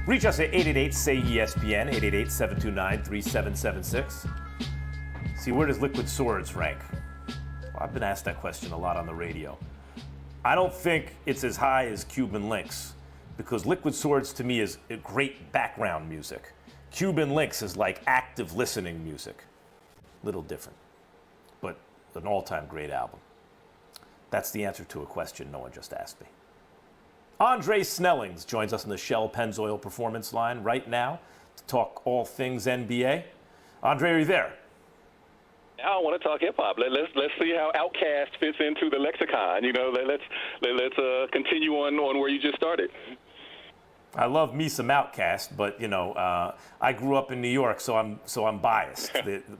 Reach us at 888-SAY-ESPN, 888-729-3776. See, where does Liquid Swords rank? Well, I've been asked that question a lot on the radio. I don't think it's as high as Cuban Links, because Liquid Swords to me is a great background music. Cuban Links is like active listening music. Little different, but an all-time great album. That's the answer to a question no one just asked me. Andre Snellings joins us on the Shell Pennzoil Performance Line right now to talk all things NBA. Andre, are you there? I want to talk hip hop. Let's see how Outkast fits into the lexicon. You know, let's continue on where you just started. I love me some Outkast, but you know, I grew up in New York, so I'm biased.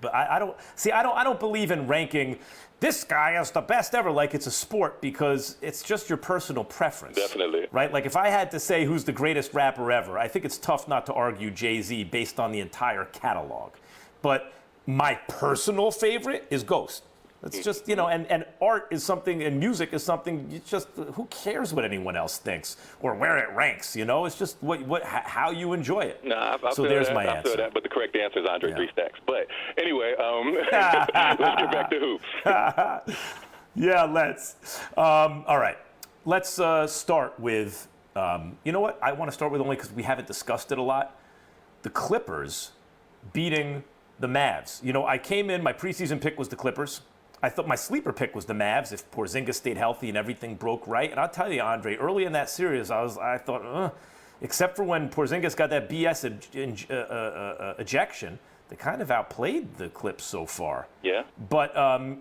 But I don't believe in ranking this guy as the best ever like it's a sport, because it's just your personal preference. Definitely. Right? Like if I had to say who's the greatest rapper ever, I think it's tough not to argue Jay-Z based on the entire catalog. But my personal favorite is Ghost. It's just, you know, and art is something, and music is something, you just, who cares what anyone else thinks or where it ranks, you know? It's just how you enjoy it. No, so there's my answer. I feel that, but the correct answer is Andre 3 Stacks. But anyway, let's get back to hoops. Yeah, let's. All right, let's start with, you know what? I want to start with, only because we haven't discussed it a lot, the Clippers beating the Mavs. You know, I came in, my preseason pick was the Clippers. I thought my sleeper pick was the Mavs if Porzingis stayed healthy and everything broke right. And I'll tell you, Andre, early in that series, I thought, except for when Porzingis got that BS ejection, they kind of outplayed the Clips so far. Yeah. But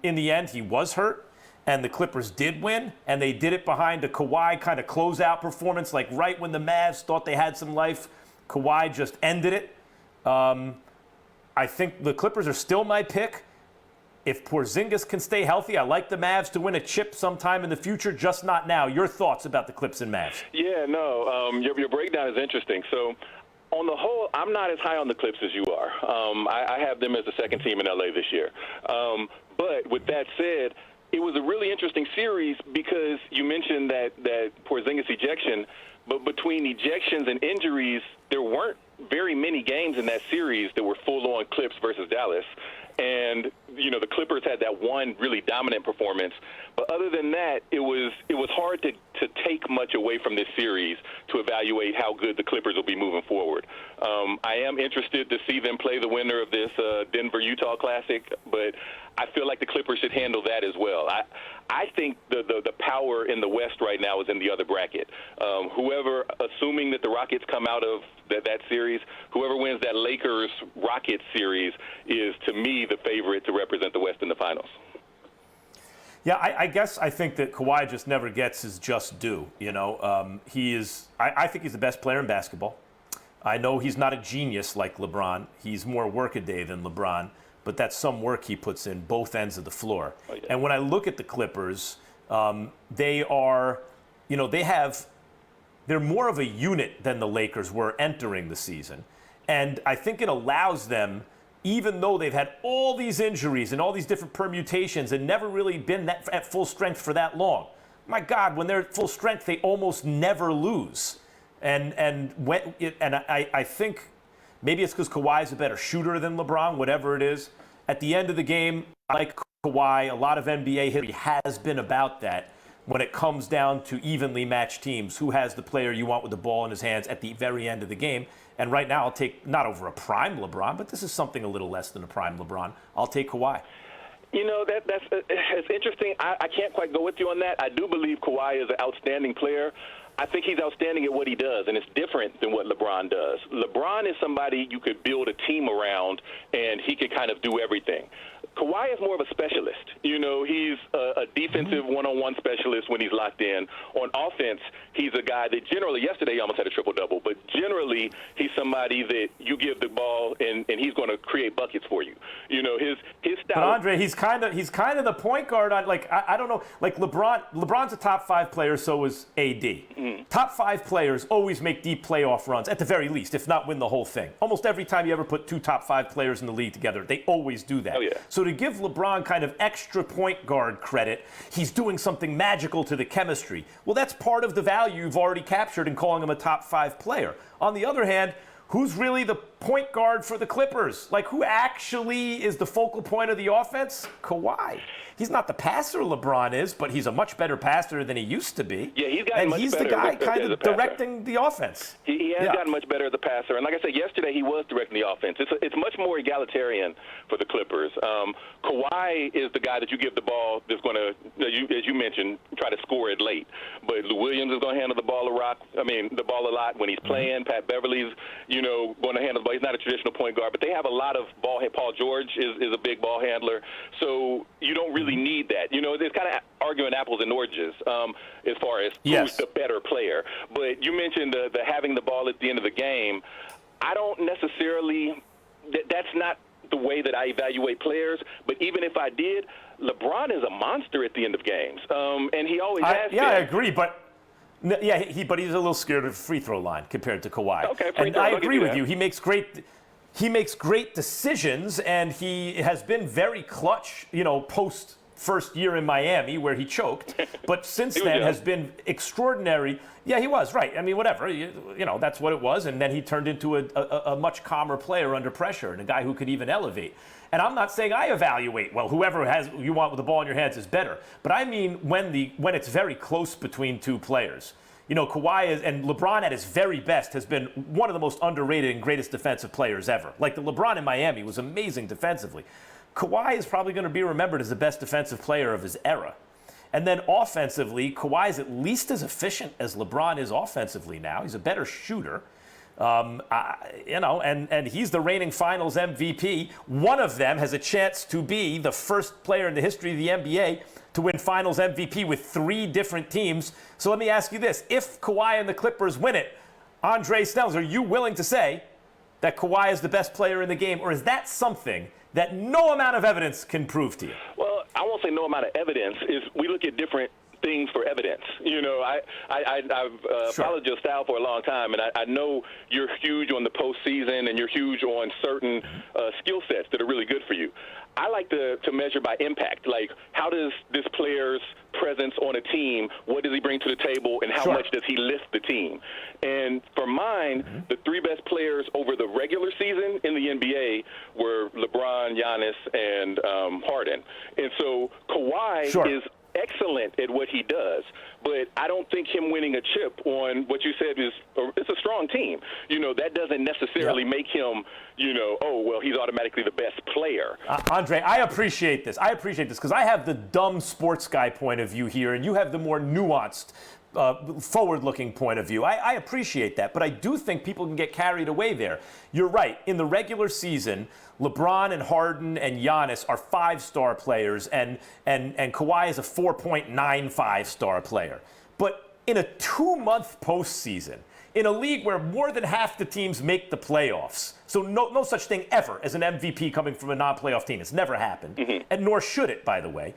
in the end, he was hurt, and the Clippers did win, and they did it behind a Kawhi kind of closeout performance, like right when the Mavs thought they had some life, Kawhi just ended it. I think the Clippers are still my pick. If Porzingis can stay healthy, I like the Mavs to win a chip sometime in the future, just not now. Your thoughts about the Clips and Mavs? Yeah, no, your breakdown is interesting. So, on the whole, I'm not as high on the Clips as you are. I have them as the second team in LA this year. But with that said, it was a really interesting series because you mentioned that Porzingis ejection, but between ejections and injuries, there weren't very many games in that series that were full-on Clips versus Dallas. And, you know, the Clippers had that one really dominant performance. But other than that, it was hard to take much away from this series to evaluate how good the Clippers will be moving forward. I am interested to see them play the winner of this Denver-Utah Classic, but I feel like the Clippers should handle that as well. I think the power in the West right now is in the other bracket. Whoever, assuming that the Rockets come out of that series, whoever wins that Lakers-Rockets series is, to me, the favorite to represent the West in the finals. Yeah, I think that Kawhi just never gets his just due. You know, I think he's the best player in basketball. I know he's not a genius like LeBron. He's more work-a-day than LeBron, but that's some work he puts in both ends of the floor. Oh, yeah. And when I look at the Clippers, they are, you know, they're more of a unit than the Lakers were entering the season. And I think it allows them, even though they've had all these injuries and all these different permutations and never really been at full strength for that long. My God, when they're at full strength, they almost never lose. And I think maybe it's because Kawhi is a better shooter than LeBron, whatever it is. At the end of the game, like Kawhi, a lot of NBA history has been about that. When it comes down to evenly matched teams, who has the player you want with the ball in his hands at the very end of the game. And right now, I'll take, not over a prime LeBron, but this is something a little less than a prime LeBron. I'll take Kawhi. You know, it's interesting. I can't quite go with you on that. I do believe Kawhi is an outstanding player. I think he's outstanding at what he does, and it's different than what LeBron does. LeBron is somebody you could build a team around, and he could kind of do everything. Kawhi is more of a specialist. You know, he's a defensive one-on-one specialist when he's locked in. On offense, he's a guy that generally, yesterday he almost had a triple-double, but generally he's somebody that you give the ball and he's going to create buckets for you. You know, his style. But Andre, he's kind of the point guard on, like, I don't know, like LeBron's a top 5 player, so is AD. Mm-hmm. Top 5 players always make deep playoff runs, at the very least, if not win the whole thing. Almost every time you ever put 2 top 5 players in the league together, they always do that. Oh, yeah. So to give LeBron kind of extra extra point guard credit. He's doing something magical to the chemistry. Well, that's part of the value you've already captured in calling him a top 5 player. On the other hand, who's really the point guard for the Clippers? Like, who actually is the focal point of the offense? Kawhi. He's not the passer LeBron is, but he's a much better passer than he used to be. Yeah, he's gotten much better. And he's the guy kind of directing the offense. He has gotten much better as a passer. And like I said, yesterday he was directing the offense. It's much more egalitarian for the Clippers. Kawhi is the guy that you give the ball that's going to, as you mentioned, try to score it late. But Lou Williams is going to handle the ball a lot when he's playing. Pat Beverly's, going to handle the ball. He's not a traditional point guard, but they have a lot of ball. Paul George is a big ball handler. So you don't really need that. It's kind of arguing apples and oranges as far as who's the better player. But you mentioned the having the ball at the end of the game. I don't necessarily that's not the way that I evaluate players. But even if I did, LeBron is a monster at the end of games, and he always has been. Yeah, I agree, but. But he's a little scared of the free throw line compared to Kawhi. Okay, and I agree with you. He makes great decisions, and he has been very clutch, post first year in Miami where he choked. But since then has been extraordinary. Yeah, he was, right. I mean, whatever. That's what it was. And then he turned into a much calmer player under pressure and a guy who could even elevate. And I'm not saying I evaluate, whoever you want with the ball in your hands is better. But I mean when it's very close between two players. Kawhi and LeBron at his very best has been one of the most underrated and greatest defensive players ever. Like the LeBron in Miami was amazing defensively. Kawhi is probably going to be remembered as the best defensive player of his era. And then offensively, Kawhi is at least as efficient as LeBron is offensively now. He's a better shooter. And he's the reigning Finals MVP. One of them has a chance to be the first player in the history of the NBA to win Finals MVP with 3 different teams. So let me ask you this. If Kawhi and the Clippers win it, Andre Snells, are you willing to say that Kawhi is the best player in the game? Or is that something that no amount of evidence can prove to you? Well, I won't say no amount of evidence. We look at different things for evidence. I've followed your style for a long time, and I know you're huge on the postseason and you're huge on certain skill sets that are really good for you. I like to measure by impact. Like, how does this player's presence on a team, what does he bring to the table, and how much does he lift the team? And for mine, the 3 best players over the regular season in the NBA were LeBron, Giannis, and Harden. And so Kawhi is excellent at what he does, but I don't think him winning a chip on what you said it's a strong team. That doesn't necessarily make him, he's automatically the best player. Andre, I appreciate this because I have the dumb sports guy point of view here, and you have the more nuanced forward-looking point of view. I appreciate that, but I do think people can get carried away there. You're right. In the regular season, LeBron and Harden and Giannis are 5-star players, and Kawhi is a 4.95-star player. But in a 2-month postseason, in a league where more than half the teams make the playoffs, so no such thing ever as an MVP coming from a non-playoff team. It's never happened, and nor should it, by the way.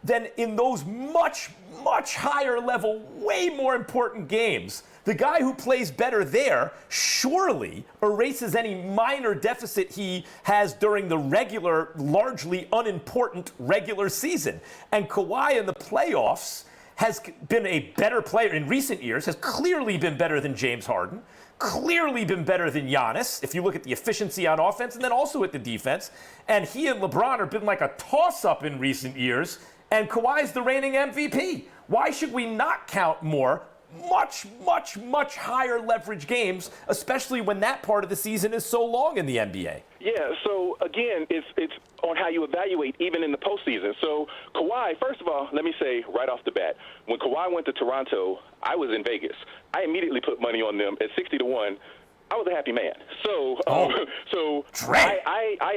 Then in those much, much higher level, way more important games, the guy who plays better there surely erases any minor deficit he has during the regular, largely unimportant regular season. And Kawhi in the playoffs has been a better player in recent years, has clearly been better than James Harden, clearly been better than Giannis, if you look at the efficiency on offense and then also at the defense. And he and LeBron have been like a toss-up in recent years. And Kawhi's the reigning MVP. Why should we not count more, much, much, much higher leverage games, especially when that part of the season is so long in the NBA? Yeah, so again, it's on how you evaluate even in the postseason. So Kawhi, first of all, let me say right off the bat, when Kawhi went to Toronto, I was in Vegas. I immediately put money on them at 60-1. I was a happy man. So, I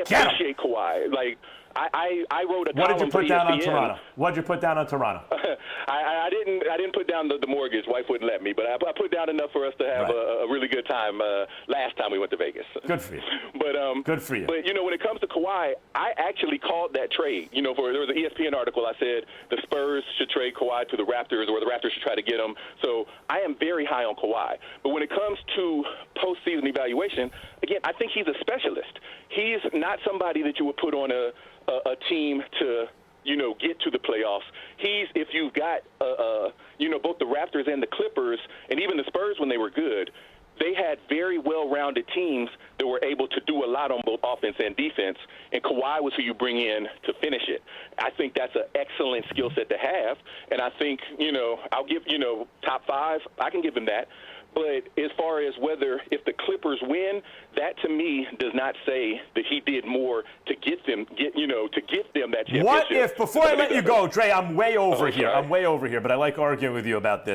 appreciate Kawhi. Like, I wrote a column. What did you put down on Toronto? What did you put down on Toronto? I didn't put down the mortgage. Wife wouldn't let me, but I put down enough for us to have a really good time last time we went to Vegas. Good for you. But good for you. But when it comes to Kawhi, I actually called that trade. There was an ESPN article. I said the Spurs should trade Kawhi to the Raptors, or the Raptors should try to get him. So I am very high on Kawhi. But when it comes to postseason evaluation, again, I think he's a specialist. He's not somebody that you would put on a team to get to the playoffs. If you've got, both the Raptors and the Clippers, and even the Spurs when they were good, they had very well-rounded teams that were able to do a lot on both offense and defense, and Kawhi was who you bring in to finish it. I think that's an excellent skill set to have, and I think, I'll give, top 5, I can give him that. But as far as if the Clippers win, that to me does not say that he did more to get them that championship. What if, before I let you go, Dre, I'm way over here, but I like arguing with you about this.